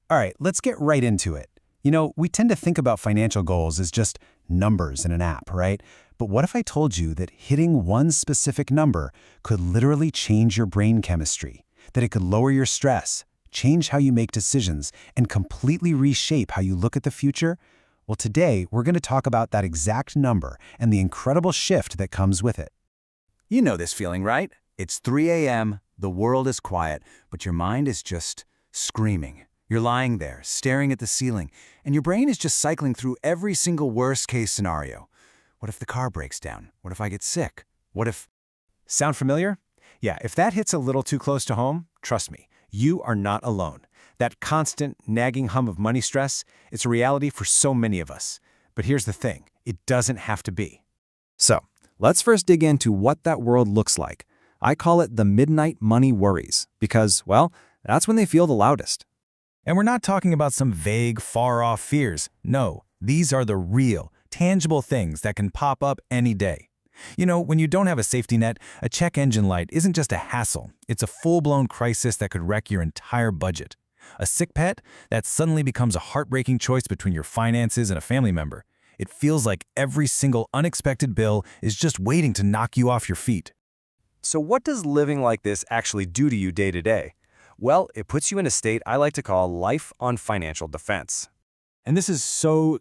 All right, let's get right into it. We tend to think about financial goals as just numbers in an app, right? But what if I told you that hitting one specific number could literally change your brain chemistry, that it could lower your stress, change how you make decisions, and completely reshape how you look at the future? Well, today, we're going to talk about that exact number and the incredible shift that comes with it. You know this feeling, right? It's 3 a.m., the world is quiet, but your mind is just screaming. You're lying there, staring at the ceiling, and your brain is just cycling through every single worst-case scenario. What if the car breaks down? What if I get sick? What if... Sound familiar? Yeah, if that hits a little too close to home, trust me, you are not alone. That constant, nagging hum of money stress, it's a reality for so many of us. But here's the thing, it doesn't have to be. So, let's first dig into what that world looks like. I call it the midnight money worries, because, well, that's when they feel the loudest. And we're not talking about some vague, far-off fears. No, these are the real, tangible things that can pop up any day. When you don't have a safety net, a check engine light isn't just a hassle. It's a full-blown crisis that could wreck your entire budget. A sick pet, that suddenly becomes a heartbreaking choice between your finances and a family member. It feels like every single unexpected bill is just waiting to knock you off your feet. So what does living like this actually do to you day to day? Well, it puts you in a state I like to call life on financial defense. And this is so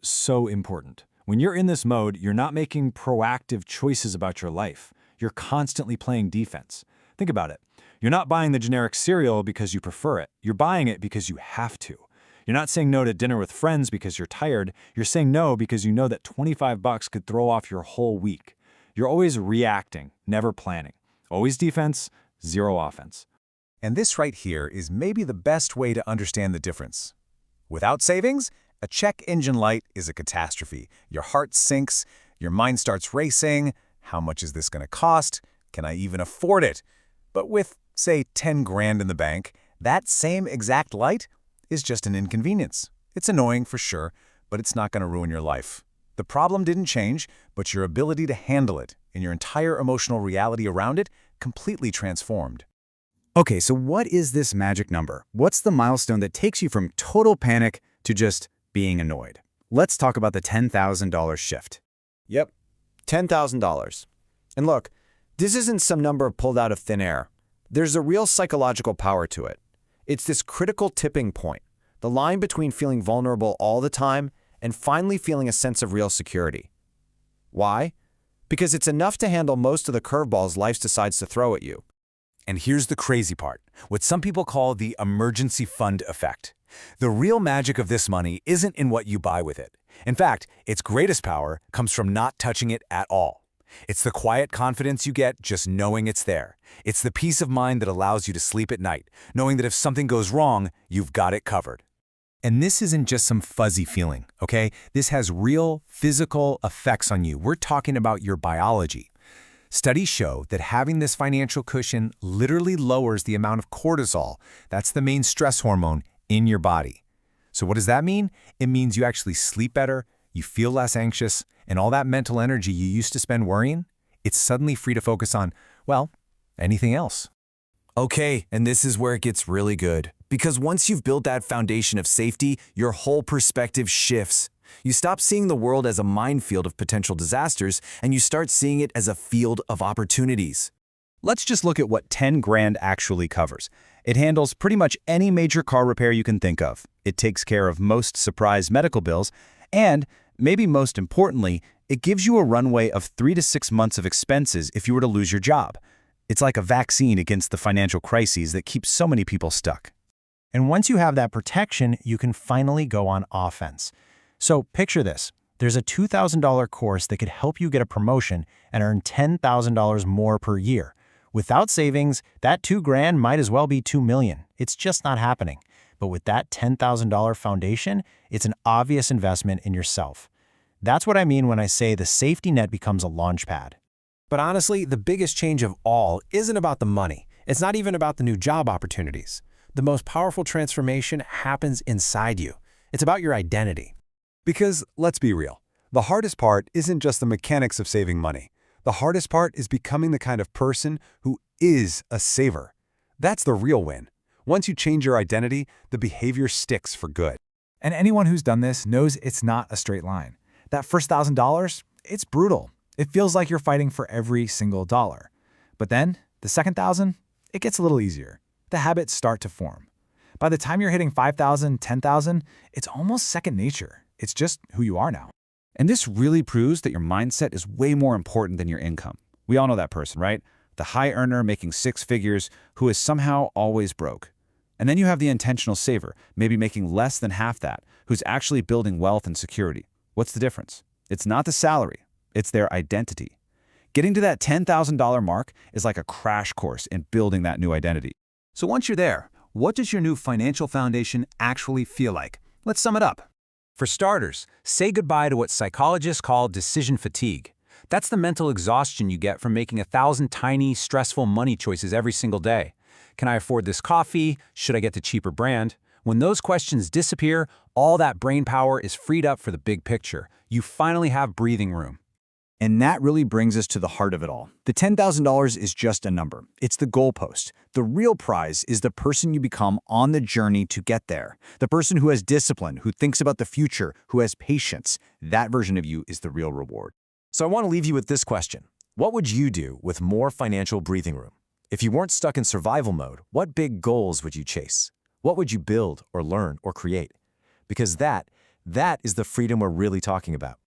important. When you're in this mode, you're not making proactive choices about your life. You're constantly playing defense. Think about it. You're not buying the generic cereal because you prefer it. You're buying it because you have to. You're not saying no to dinner with friends because you're tired. You're saying no because you know that $25 could throw off your whole week. You're always reacting, never planning. Always defense, zero offense. And this right here is maybe the best way to understand the difference. Without savings, a check engine light is a catastrophe. Your heart sinks, your mind starts racing. How much is this going to cost? Can I even afford it? But with, say, 10 grand in the bank, that same exact light is just an inconvenience. It's annoying for sure, but it's not going to ruin your life. The problem didn't change, but your ability to handle it and your entire emotional reality around it completely transformed. Okay, so what is this magic number? What's the milestone that takes you from total panic to just being annoyed? Let's talk about the $10,000 shift. Yep, $10,000. And look, this isn't some number pulled out of thin air. There's a real psychological power to it. It's this critical tipping point, the line between feeling vulnerable all the time and finally feeling a sense of real security. Why? Because it's enough to handle most of the curveballs life decides to throw at you. And here's the crazy part, what some people call the emergency fund effect. The real magic of this money isn't in what you buy with it. In fact, its greatest power comes from not touching it at all. It's the quiet confidence you get just knowing it's there. It's the peace of mind that allows you to sleep at night, knowing that if something goes wrong, you've got it covered. And this isn't just some fuzzy feeling, okay? This has real physical effects on you. We're talking about your biology. Studies show that having this financial cushion literally lowers the amount of cortisol, that's the main stress hormone, in your body. So what does that mean? It means you actually sleep better, you feel less anxious, and all that mental energy you used to spend worrying, it's suddenly free to focus on, well, anything else. Okay, and this is where it gets really good. Because once you've built that foundation of safety, your whole perspective shifts. You stop seeing the world as a minefield of potential disasters, and you start seeing it as a field of opportunities. Let's just look at what 10 grand actually covers. It handles pretty much any major car repair you can think of. It takes care of most surprise medical bills, and, maybe most importantly, it gives you a runway of 3 to 6 months of expenses if you were to lose your job. It's like a vaccine against the financial crises that keeps so many people stuck. And once you have that protection, you can finally go on offense. So picture this. There's a $2,000 course that could help you get a promotion and earn $10,000 more per year. Without savings, that $2 grand might as well be $2 million. It's just not happening. But with that $10,000 foundation, it's an obvious investment in yourself. That's what I mean when I say the safety net becomes a launch pad. But honestly, the biggest change of all isn't about the money. It's not even about the new job opportunities. The most powerful transformation happens inside you. It's about your identity. Because, let's be real, the hardest part isn't just the mechanics of saving money. The hardest part is becoming the kind of person who is a saver. That's the real win. Once you change your identity, the behavior sticks for good. And anyone who's done this knows it's not a straight line. That first $1,000, it's brutal. It feels like you're fighting for every single dollar. But then, the second 1,000, it gets a little easier. The habits start to form. By the time you're hitting 5,000, 10,000, it's almost second nature. It's just who you are now. And this really proves that your mindset is way more important than your income. We all know that person, right? The high earner making six figures who is somehow always broke. And then you have the intentional saver, maybe making less than half that, who's actually building wealth and security. What's the difference? It's not the salary, it's their identity. Getting to that $10,000 mark is like a crash course in building that new identity. So once you're there, what does your new financial foundation actually feel like? Let's sum it up. For starters, say goodbye to what psychologists call decision fatigue. That's the mental exhaustion you get from making 1,000 tiny, stressful money choices every single day. Can I afford this coffee? Should I get the cheaper brand? When those questions disappear, all that brain power is freed up for the big picture. You finally have breathing room. And that really brings us to the heart of it all. The $10,000 is just a number. It's the goalpost. The real prize is the person you become on the journey to get there. The person who has discipline, who thinks about the future, who has patience. That version of you is the real reward. So I want to leave you with this question. What would you do with more financial breathing room? If you weren't stuck in survival mode, what big goals would you chase? What would you build or learn or create? Because that is the freedom we're really talking about.